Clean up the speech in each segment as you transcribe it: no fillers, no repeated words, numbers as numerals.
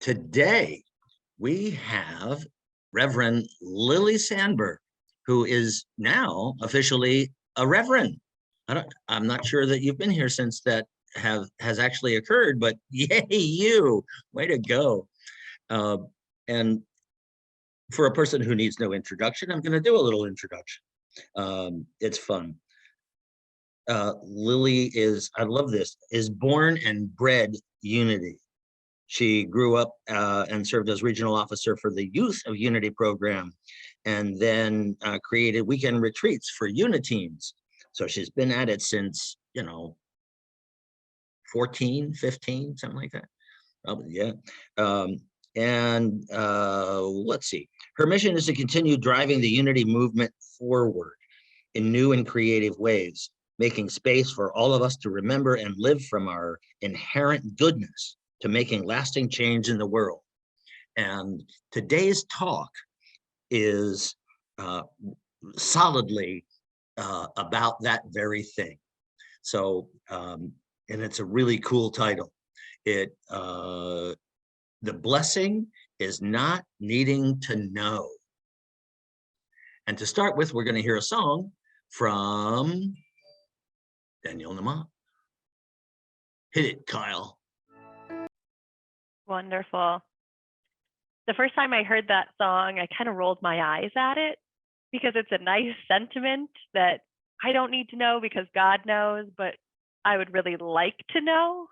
Today, we have Reverend Lily Sandberg, who is now officially a reverend. I'm not sure that you've been here since that has actually occurred, but yay, you, way to go. And for a person who needs no introduction, I'm going to do a little introduction. It's fun. Lily is, I love this, is born and bred unity. She grew up and served as regional officer for the Youth of Unity program, and then created weekend retreats for uniteens. So she's been at it since, 14, 15, something like that. Probably, yeah. Let's see. Her mission is to continue driving the unity movement forward in new and creative ways, making space for all of us to remember and live from our inherent goodness to making lasting change in the world. And today's talk is solidly about that very thing. So, and it's a really cool title. The blessing is not needing to know. And to start with, we're going to hear a song from Daniel Nama. Hit it, Kyle. Wonderful. The first time I heard that song, I kind of rolled my eyes at it because it's a nice sentiment that I don't need to know because God knows, but I would really like to know,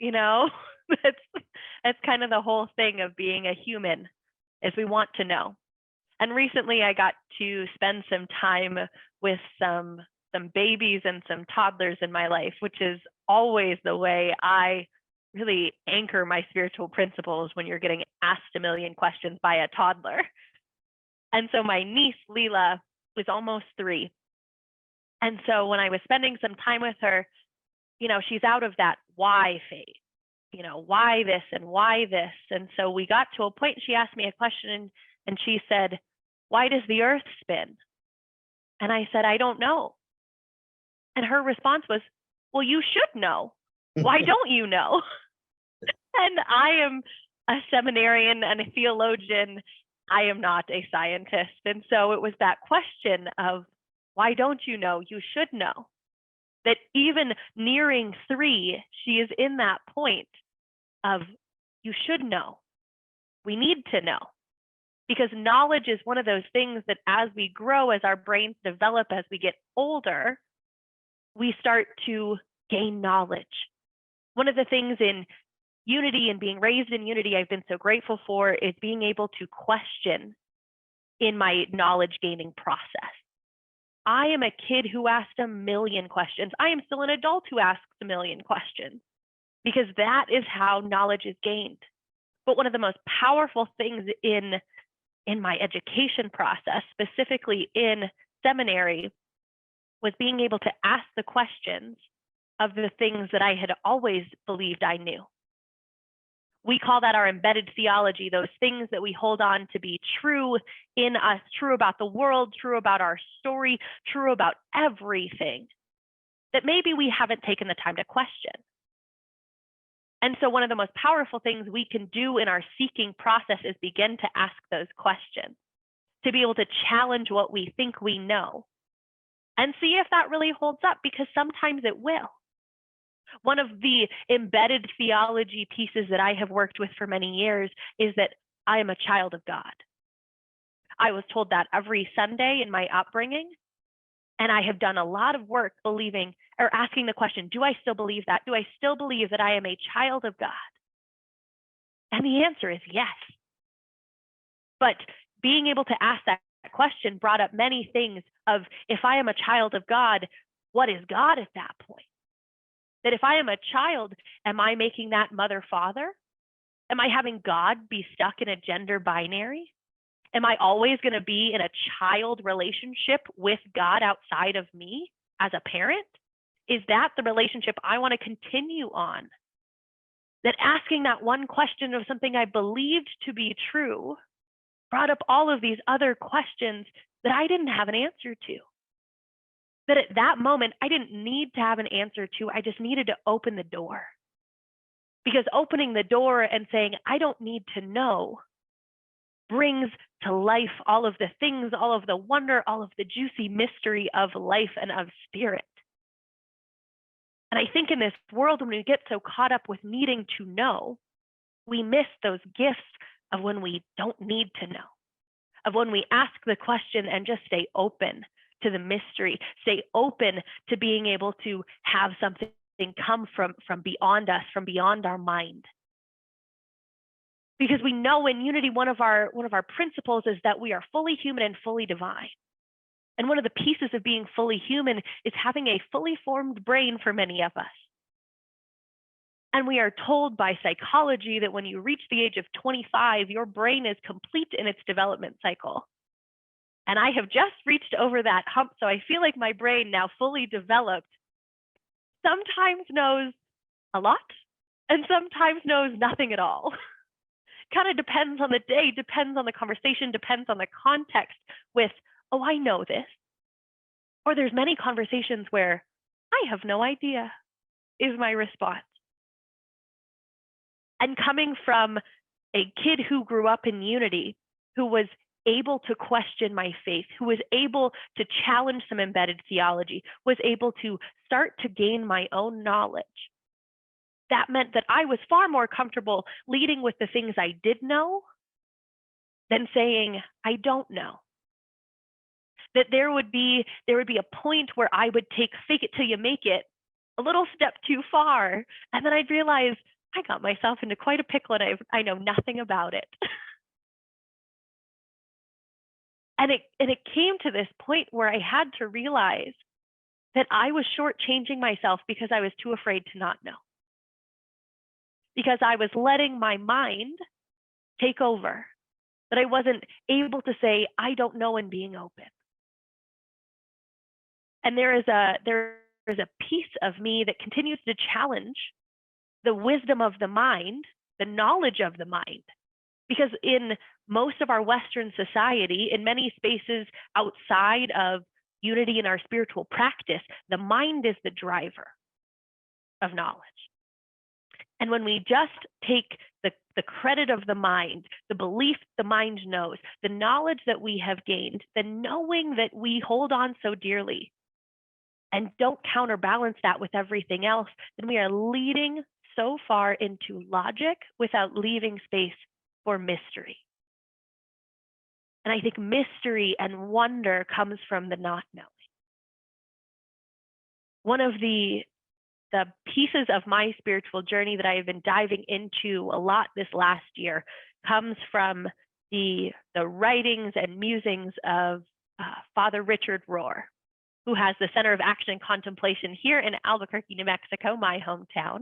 that's kind of the whole thing of being a human, is we want to know. And recently I got to spend some time with some babies and some toddlers in my life, which is always the way I really anchor my spiritual principles when you're getting asked a million questions by a toddler. And so my niece, Leela, was almost 3. And so when I was spending some time with her, she's out of that why phase, why this and why this. And so we got to a point, she asked me a question and she said, why does the earth spin? And I said, I don't know. And her response was, well, you should know. Why don't you know? And I am a seminarian and a theologian. I am not a scientist. And so it was that question of, why don't you know? You should know. That even nearing 3, she is in that point of, you should know. We need to know. Because knowledge is one of those things that as we grow, as our brains develop, as we get older, we start to gain knowledge. One of the things in unity and being raised in unity I've been so grateful for is being able to question in my knowledge gaining process. I am a kid who asked a million questions. I am still an adult who asks a million questions because that is how knowledge is gained. But one of the most powerful things in my education process, specifically in seminary, was being able to ask the questions of the things that I had always believed I knew. We call that our embedded theology, those things that we hold on to be true in us, true about the world, true about our story, true about everything, that maybe we haven't taken the time to question. And so one of the most powerful things we can do in our seeking process is begin to ask those questions, to be able to challenge what we think we know and see if that really holds up, because sometimes it will. One of the embedded theology pieces that I have worked with for many years is that I am a child of God. I was told that every Sunday in my upbringing, and I have done a lot of work believing or asking the question, do I still believe that? Do I still believe that I am a child of God? And the answer is yes. But being able to ask that question brought up many things of, if I am a child of God, what is God at that point? That if I am a child, am I making that mother, father? Am I having God be stuck in a gender binary? Am I always going to be in a child relationship with God outside of me as a parent? Is that the relationship I want to continue on? That asking that one question of something I believed to be true brought up all of these other questions that I didn't have an answer to. That at that moment, I didn't need to have an answer to, I just needed to open the door. Because opening the door and saying, I don't need to know, brings to life all of the things, all of the wonder, all of the juicy mystery of life and of spirit. And I think in this world, when we get so caught up with needing to know, we miss those gifts of when we don't need to know, of when we ask the question and just stay open to the mystery, stay open to being able to have something come from beyond us, from beyond our mind. Because we know in unity, one of our principles is that we are fully human and fully divine. And one of the pieces of being fully human is having a fully formed brain for many of us. And we are told by psychology that when you reach the age of 25, your brain is complete in its development cycle. And I have just reached over that hump, so I feel like my brain, now fully developed, sometimes knows a lot and sometimes knows nothing at all. Kind of depends on the day, depends on the conversation, depends on the context with, oh, I know this. Or there's many conversations where I have no idea is my response. And coming from a kid who grew up in unity, who was able to question my faith, who was able to challenge some embedded theology, was able to start to gain my own knowledge, that meant that I was far more comfortable leading with the things I did know than saying, I don't know. That there would be a point where I would take fake it till you make it a little step too far. And then I'd realize I got myself into quite a pickle and I know nothing about it. And it came to this point where I had to realize that I was shortchanging myself because I was too afraid to not know. Because I was letting my mind take over, that I wasn't able to say, I don't know, and being open. And there is a piece of me that continues to challenge the wisdom of the mind, the knowledge of the mind. Because in most of our Western society, in many spaces outside of unity in our spiritual practice, the mind is the driver of knowledge. And when we just take the credit of the mind, the belief the mind knows, the knowledge that we have gained, the knowing that we hold on so dearly, and don't counterbalance that with everything else, then we are leading so far into logic without leaving space for mystery. And I think mystery and wonder comes from the not knowing. One of the pieces of my spiritual journey that I have been diving into a lot this last year comes from the writings and musings of Father Richard Rohr, who has the Center of Action and Contemplation here in Albuquerque, New Mexico, my hometown.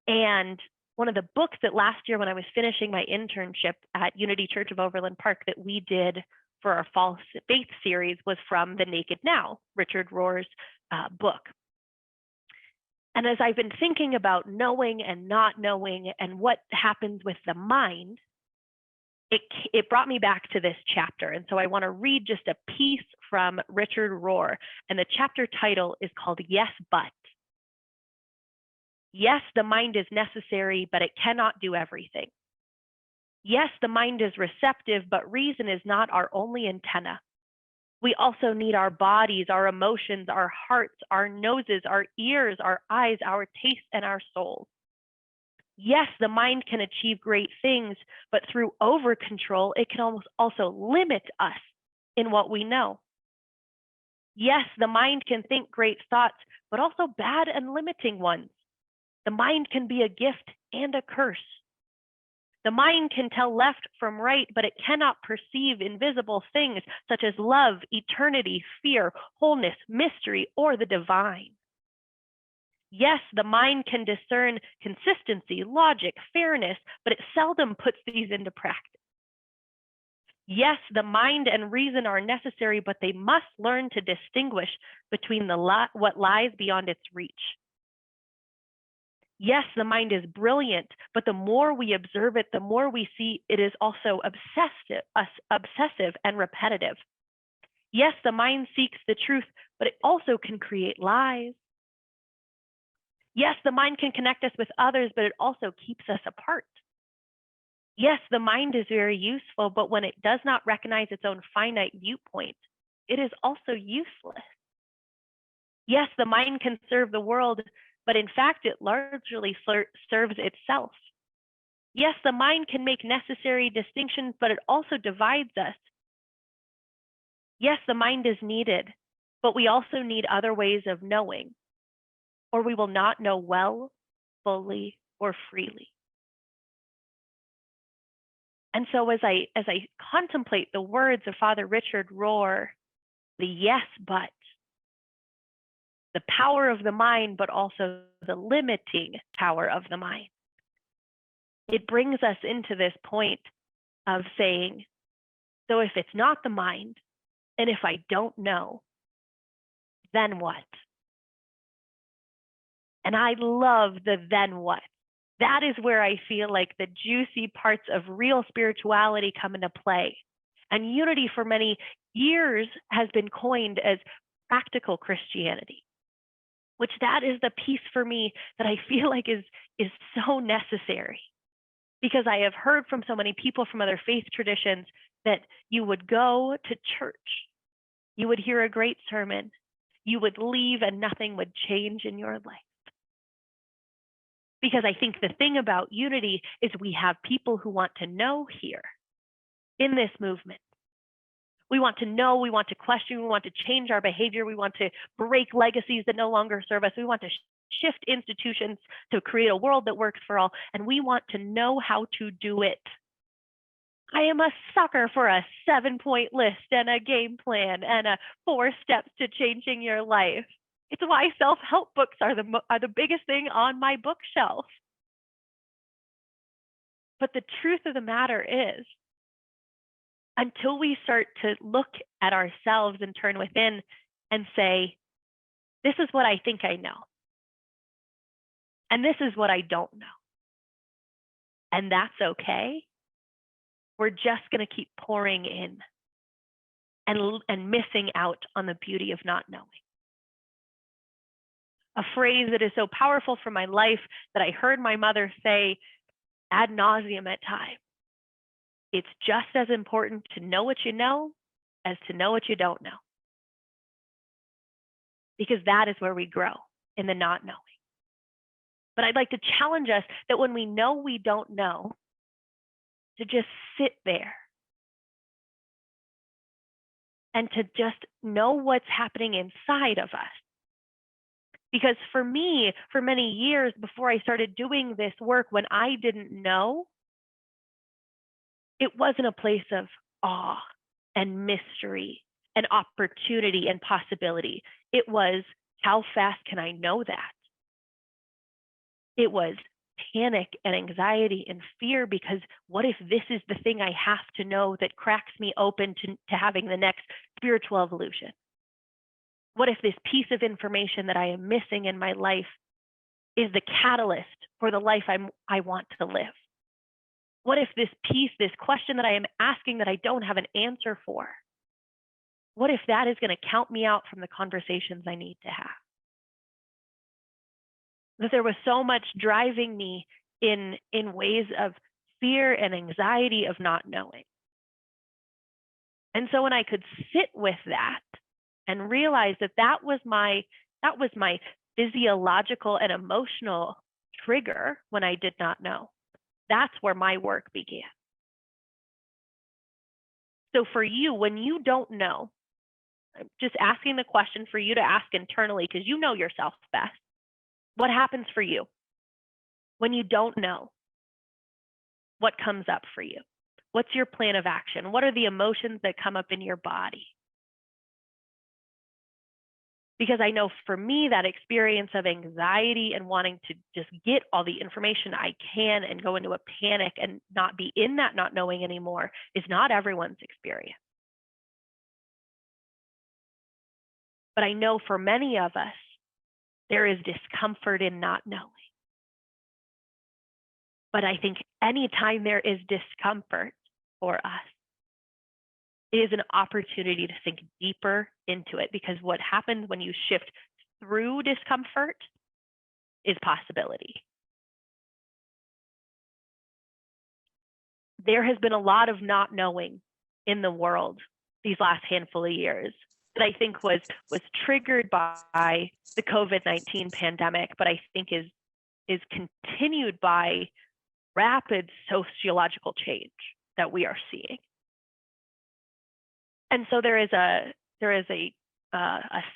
And one of the books that last year when I was finishing my internship at Unity Church of Overland Park that we did for our Fall Faith series was from The Naked Now, Richard Rohr's book. And as I've been thinking about knowing and not knowing and what happens with the mind, it brought me back to this chapter. And so I want to read just a piece from Richard Rohr. And the chapter title is called Yes, But. Yes, the mind is necessary, but it cannot do everything. Yes, the mind is receptive, but reason is not our only antenna. We also need our bodies, our emotions, our hearts, our noses, our ears, our eyes, our taste, and our souls. Yes, the mind can achieve great things, but through over-control, it can almost also limit us in what we know. Yes, the mind can think great thoughts, but also bad and limiting ones. The mind can be a gift and a curse. The mind can tell left from right, but it cannot perceive invisible things such as love, eternity, fear, wholeness, mystery, or the divine. Yes, the mind can discern consistency, logic, fairness, but it seldom puts these into practice. Yes, the mind and reason are necessary, but they must learn to distinguish between what lies beyond its reach. Yes, the mind is brilliant, but the more we observe it, the more we see it is also obsessive and repetitive. Yes, the mind seeks the truth, but it also can create lies. Yes, the mind can connect us with others, but it also keeps us apart. Yes, the mind is very useful, but when it does not recognize its own finite viewpoint, it is also useless. Yes, the mind can serve the world, but in fact, it largely serves itself. Yes, the mind can make necessary distinctions, but it also divides us. Yes, the mind is needed, but we also need other ways of knowing, or we will not know well, fully, or freely. And so as I contemplate the words of Father Richard Rohr, the yes, but, the power of the mind, but also the limiting power of the mind, it brings us into this point of saying, so if it's not the mind, and if I don't know, then what? And I love the then what. That is where I feel like the juicy parts of real spirituality come into play. And unity for many years has been coined as practical Christianity, which that is the piece for me that I feel like is so necessary. Because I have heard from so many people from other faith traditions that you would go to church, you would hear a great sermon, you would leave and nothing would change in your life. Because I think the thing about unity is we have people who want to know here in this movement. We want to know, we want to question, we want to change our behavior, we want to break legacies that no longer serve us, we want to shift institutions to create a world that works for all, and we want to know how to do it. I am a sucker for a 7-point list and a game plan and a 4 steps to changing your life. It's why self-help books are the biggest thing on my bookshelf. But the truth of the matter is, until we start to look at ourselves and turn within and say, this is what I think I know, and this is what I don't know, and that's okay, we're just going to keep pouring in and missing out on the beauty of not knowing. A phrase that is so powerful for my life that I heard my mother say ad nauseum at times. It's just as important to know what you know as to know what you don't know. Because that is where we grow, in the not knowing. But I'd like to challenge us that when we know we don't know, to just sit there and to just know what's happening inside of us. Because for me, for many years before I started doing this work, when I didn't know, it wasn't a place of awe and mystery and opportunity and possibility. It was, how fast can I know that? It was panic and anxiety and fear, because what if this is the thing I have to know that cracks me open to having the next spiritual evolution? What if this piece of information that I am missing in my life is the catalyst for the life I want to live? What if this piece, this question that I am asking that I don't have an answer for, what if that is going to count me out from the conversations I need to have? That there was so much driving me in ways of fear and anxiety of not knowing. And so when I could sit with that and realize that that was my physiological and emotional trigger when I did not know, that's where my work began. So for you, when you don't know, I'm just asking the question for you to ask internally, because you know yourself best. What happens for you when you don't know? What comes up for you? What's your plan of action? What are the emotions that come up in your body? Because I know for me, that experience of anxiety and wanting to just get all the information I can and go into a panic and not be in that not knowing anymore is not everyone's experience. But I know for many of us, there is discomfort in not knowing. But I think anytime there is discomfort for us, it is an opportunity to sink deeper into it, because what happens when you shift through discomfort is possibility. There has been a lot of not knowing in the world these last handful of years that I think was triggered by the COVID-19 pandemic, but I think is continued by rapid sociological change that we are seeing. And so there is a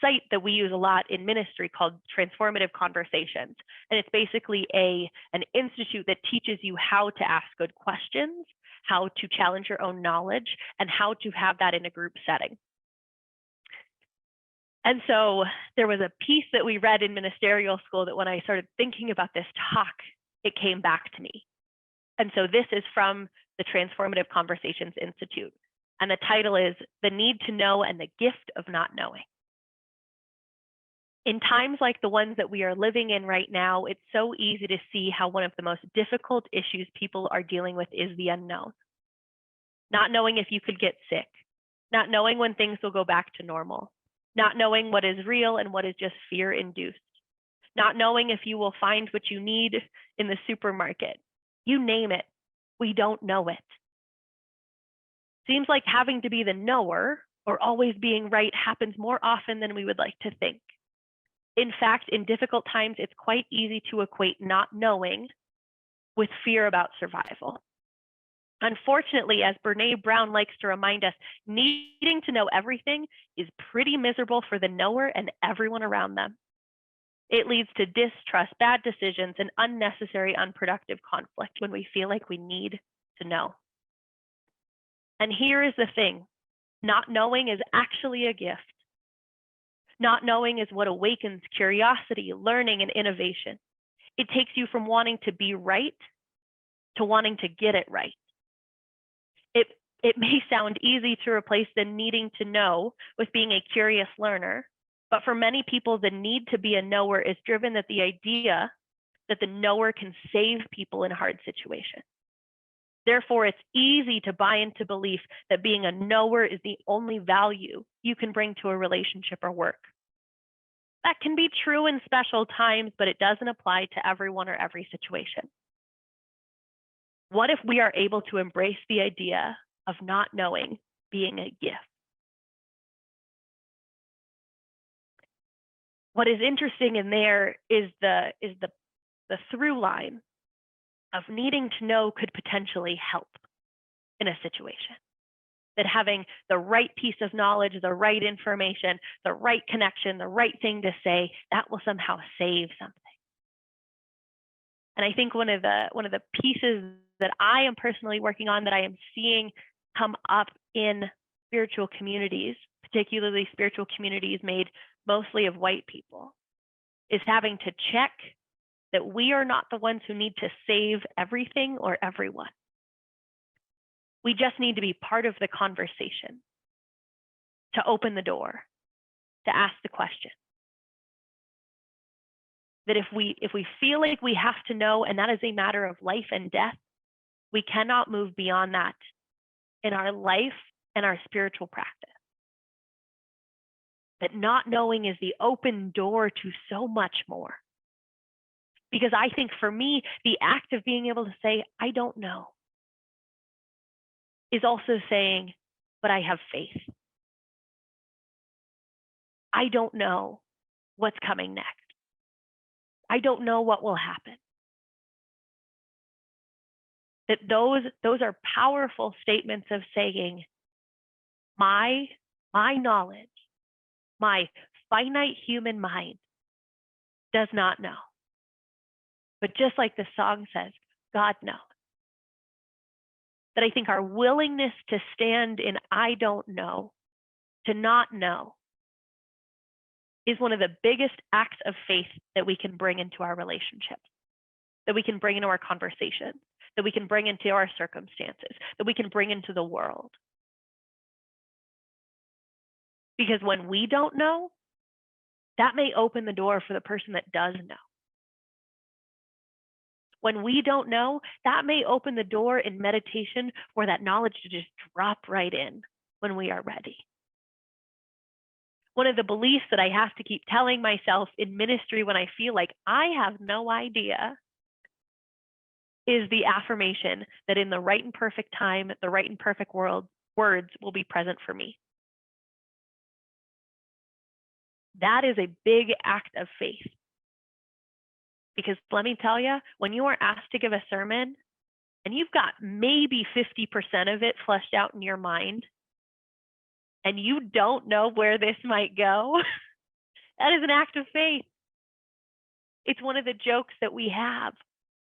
site that we use a lot in ministry called Transformative Conversations. And it's basically an institute that teaches you how to ask good questions, how to challenge your own knowledge, and how to have that in a group setting. And so there was a piece that we read in ministerial school that when I started thinking about this talk, it came back to me. And so this is from the Transformative Conversations Institute. And the title is The Need to Know and the Gift of Not Knowing. In times like the ones that we are living in right now, it's so easy to see how one of the most difficult issues people are dealing with is the unknown. Not knowing if you could get sick, not knowing when things will go back to normal, not knowing what is real and what is just fear-induced, not knowing if you will find what you need in the supermarket. You name it, we don't know it. Seems like having to be the knower or always being right happens more often than we would like to think. In fact, in difficult times, it's quite easy to equate not knowing with fear about survival. Unfortunately, as Brene Brown likes to remind us, needing to know everything is pretty miserable for the knower and everyone around them. It leads to distrust, bad decisions, and unnecessary, unproductive conflict when we feel like we need to know. And here is the thing, not knowing is actually a gift. Not knowing is what awakens curiosity, learning, and innovation. It takes you from wanting to be right to wanting to get it right. It may sound easy to replace the needing to know with being a curious learner, but for many people, the need to be a knower is driven at the idea that the knower can save people in hard situations. Therefore, it's easy to buy into belief that being a knower is the only value you can bring to a relationship or work. That can be true in special times, but it doesn't apply to everyone or every situation. What if we are able to embrace the idea of not knowing being a gift? What is interesting in there is the through line of needing to know could potentially help in a situation. That having the right piece of knowledge, the right information, the right connection, the right thing to say, that will somehow save something. And I think one of the pieces that I am personally working on, that I am seeing come up in spiritual communities, particularly spiritual communities made mostly of white people, is having to check that we are not the ones who need to save everything or everyone. We just need to be part of the conversation, to open the door, to ask the question. That if we feel like we have to know, and that is a matter of life and death, we cannot move beyond that in our life and our spiritual practice. That not knowing is the open door to so much more. Because I think for me, the act of being able to say, I don't know, is also saying, but I have faith. I don't know what's coming next. I don't know what will happen. That those are powerful statements of saying, my knowledge, my finite human mind does not know. But just like the song says, God knows. That I think our willingness to stand in I don't know, to not know, is one of the biggest acts of faith that we can bring into our relationships, that we can bring into our conversations, that we can bring into our circumstances, that we can bring into the world. Because when we don't know, that may open the door for the person that does know. When we don't know, that may open the door in meditation for that knowledge to just drop right in when we are ready. One of the beliefs that I have to keep telling myself in ministry when I feel like I have no idea is the affirmation that in the right and perfect time, the right and perfect world, words will be present for me. That is a big act of faith. Because let me tell you, when you are asked to give a sermon and you've got maybe 50% of it fleshed out in your mind, and you don't know where this might go, that is an act of faith. It's one of the jokes that we have.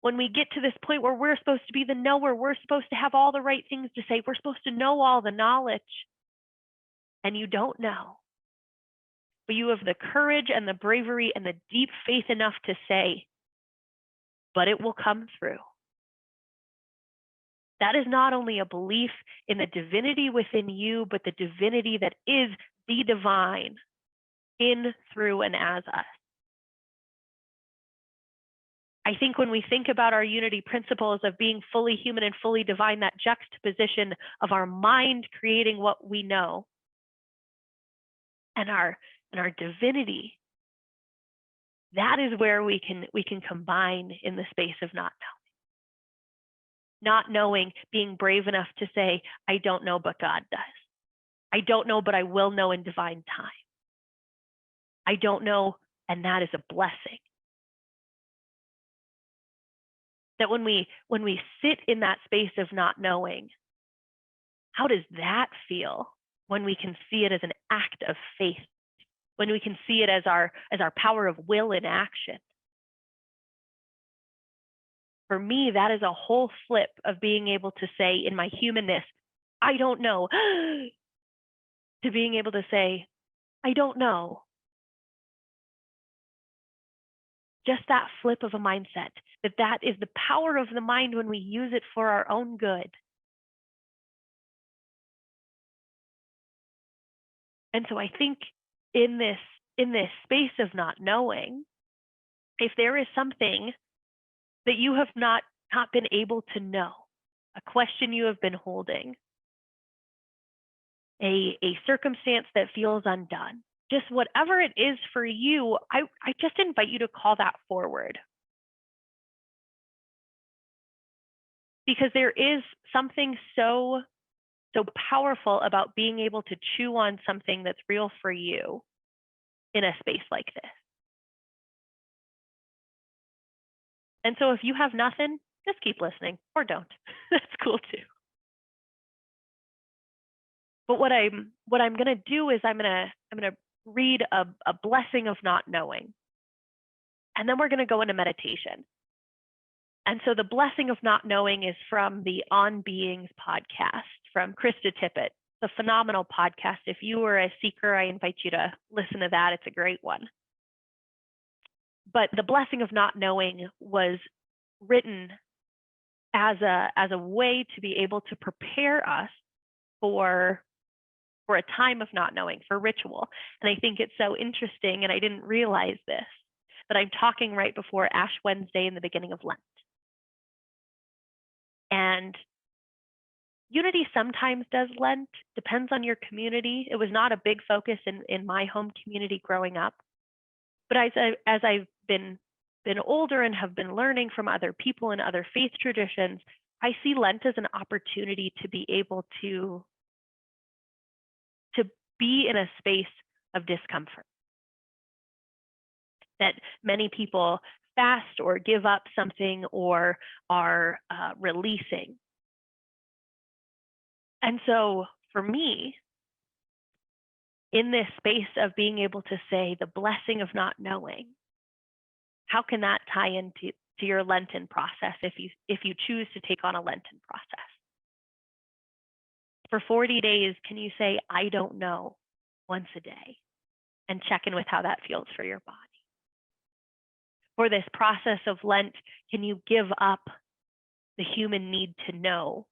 When we get to this point where we're supposed to be the knower, we're supposed to have all the right things to say, we're supposed to know all the knowledge, and you don't know. But you have the courage and the bravery and the deep faith enough to say, but it will come through. That is not only a belief in the divinity within you, but the divinity that is the divine in, through, and as us. I think when we think about our unity principles of being fully human and fully divine, that juxtaposition of our mind creating what we know and our divinity, that is where we can combine in the space of not knowing. Not knowing, being brave enough to say, I don't know, but God does. I don't know, but I will know in divine time. I don't know, and that is a blessing. That when we sit in that space of not knowing, how does that feel when we can see it as an act of faith? When we can see it as our power of will in action? For me, that is a whole flip of being able to say in my humanness, I don't know, to being able to say, I don't know. Just that flip of a mindset, that is the power of the mind when we use it for our own good. And so I think in this space of not knowing, if there is something that you have not been able to know, a question you have been holding, a circumstance that feels undone, just whatever it is for you, I just invite you to call that forward. Because there is something so powerful about being able to chew on something that's real for you in a space like this. And so if you have nothing, just keep listening or don't. That's cool too. But what I'm going to do is I'm going to read a blessing of not knowing. And then we're going to go into meditation. And so the blessing of not knowing is from the On Beings podcast from Krista Tippett. It's a phenomenal podcast. If you are a seeker, I invite you to listen to that. It's a great one. But the blessing of not knowing was written as a way to be able to prepare us for a time of not knowing, for ritual. And I think it's so interesting, and I didn't realize this, but I'm talking right before Ash Wednesday in the beginning of Lent. And Unity sometimes does Lent, depends on your community. It was not a big focus in my home community growing up. But as I've been older and have been learning from other people and other faith traditions, I see Lent as an opportunity to be able to be in a space of discomfort. That many people fast or give up something or are releasing. And so for me, in this space of being able to say the blessing of not knowing, how can that tie into your Lenten process if you choose to take on a Lenten process? For 40 days, can you say, I don't know, once a day, and check in with how that feels for your body? For this process of Lent, can you give up the human need to know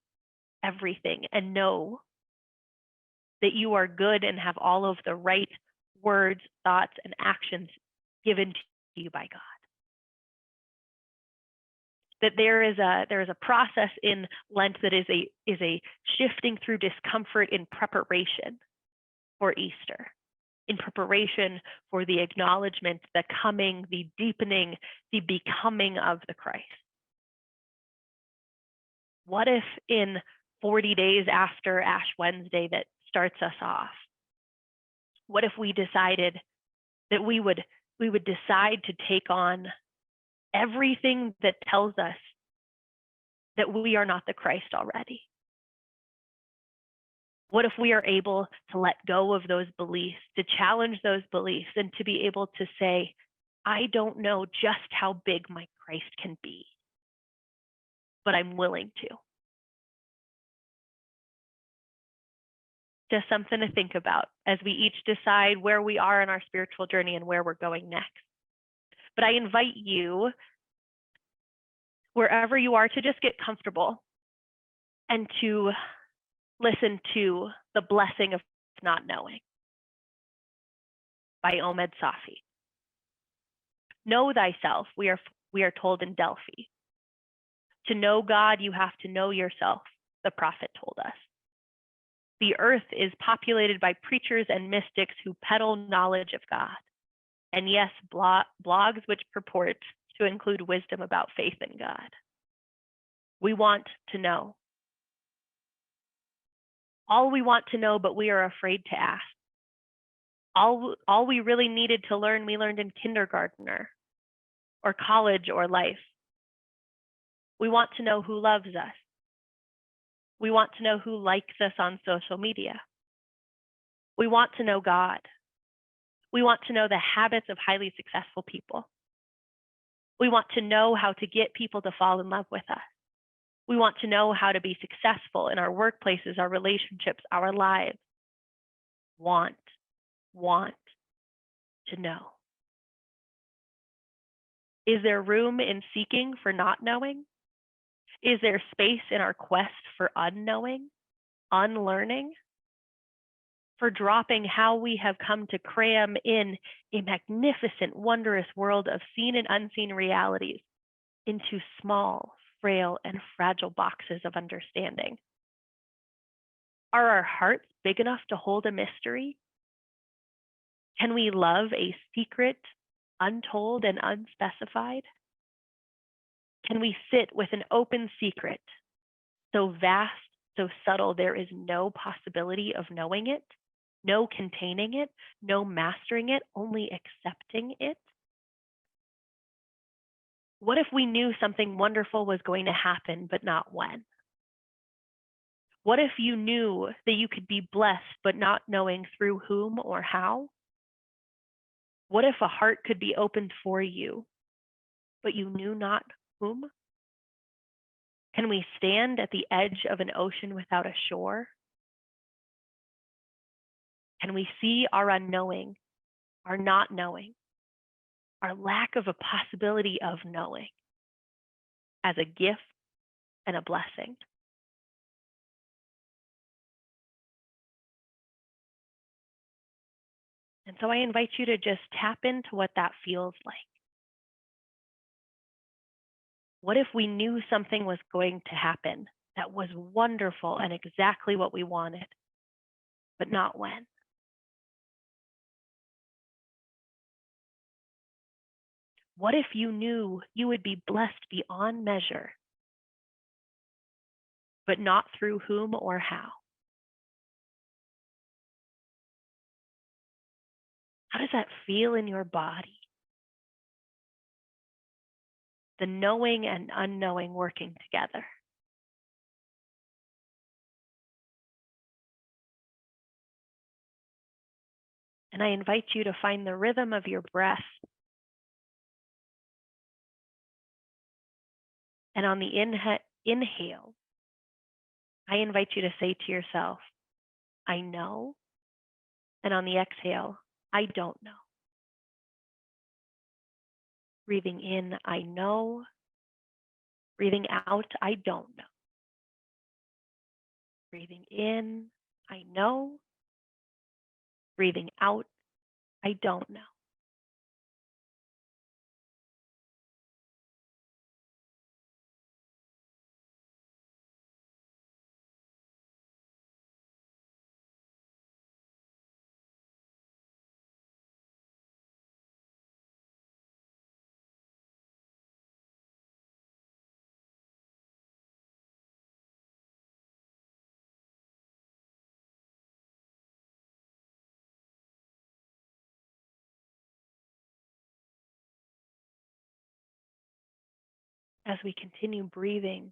everything and know that you are good and have all of the right words, thoughts, and actions given to you by God? That there is a process in Lent that is a shifting through discomfort in preparation for Easter. in preparation for the acknowledgement, the coming, the deepening, the becoming of the Christ? What if in 40 days after Ash Wednesday that starts us off, what if we decided that we would decide to take on everything that tells us that we are not the Christ already? What if we are able to let go of those beliefs, to challenge those beliefs, and to be able to say, I don't know just how big my Christ can be, but I'm willing to. Just something to think about as we each decide where we are in our spiritual journey and where we're going next. But I invite you, wherever you are, to just get comfortable and to listen to The Blessing of Not Knowing by Omed Safi. Know thyself, we are told in Delphi. To know God, you have to know yourself, the prophet told us. The earth is populated by preachers and mystics who peddle knowledge of God. And yes, blogs which purport to include wisdom about faith in God. We want to know. All we want to know, but we are afraid to ask. All we really needed to learn, we learned in kindergarten or college or life. We want to know who loves us. We want to know who likes us on social media. We want to know God. We want to know the habits of highly successful people. We want to know how to get people to fall in love with us. We want to know how to be successful in our workplaces, our relationships, our lives. Want to know. Is there room in seeking for not knowing? Is there space in our quest for unknowing, unlearning, for dropping how we have come to cram in a magnificent, wondrous world of seen and unseen realities into small, frail, and fragile boxes of understanding? Are our hearts big enough to hold a mystery? Can we love a secret, untold and unspecified? Can we sit with an open secret, so vast, so subtle, there is no possibility of knowing it, no containing it, no mastering it, only accepting it? What if we knew something wonderful was going to happen, but not when? What if you knew that you could be blessed, but not knowing through whom or how? What if a heart could be opened for you, but you knew not whom? Can we stand at the edge of an ocean without a shore? Can we see our unknowing, our not knowing, our lack of a possibility of knowing as a gift and a blessing? And so I invite you to just tap into what that feels like. What if we knew something was going to happen that was wonderful and exactly what we wanted, but not when? What if you knew you would be blessed beyond measure, but not through whom or how? How does that feel in your body? The knowing and unknowing working together. And I invite you to find the rhythm of your breath. And on the inhale, I invite you to say to yourself, I know. And on the exhale, I don't know. Breathing in, I know. Breathing out, I don't know. Breathing in, I know. Breathing out, I don't know. As we continue breathing,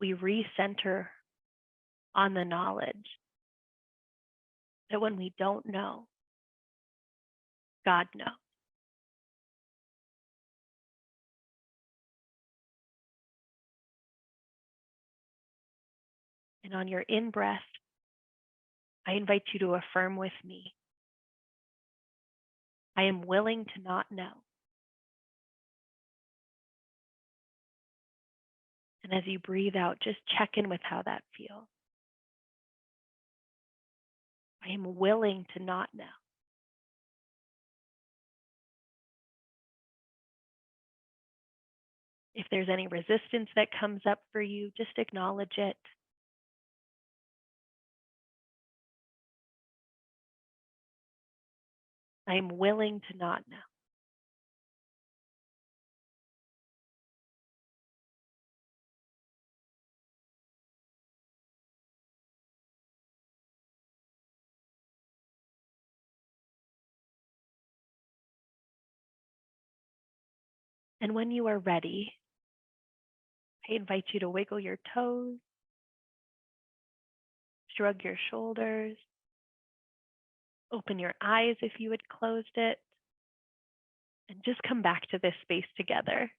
we recenter on the knowledge that when we don't know, God knows. And on your in breath, I invite you to affirm with me, I am willing to not know. And as you breathe out, just check in with how that feels. I am willing to not know. If there's any resistance that comes up for you, just acknowledge it. I am willing to not know. And when you are ready, I invite you to wiggle your toes, shrug your shoulders, open your eyes if you had closed it, and just come back to this space together.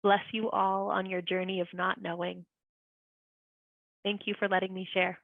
Bless you all on your journey of not knowing. Thank you for letting me share.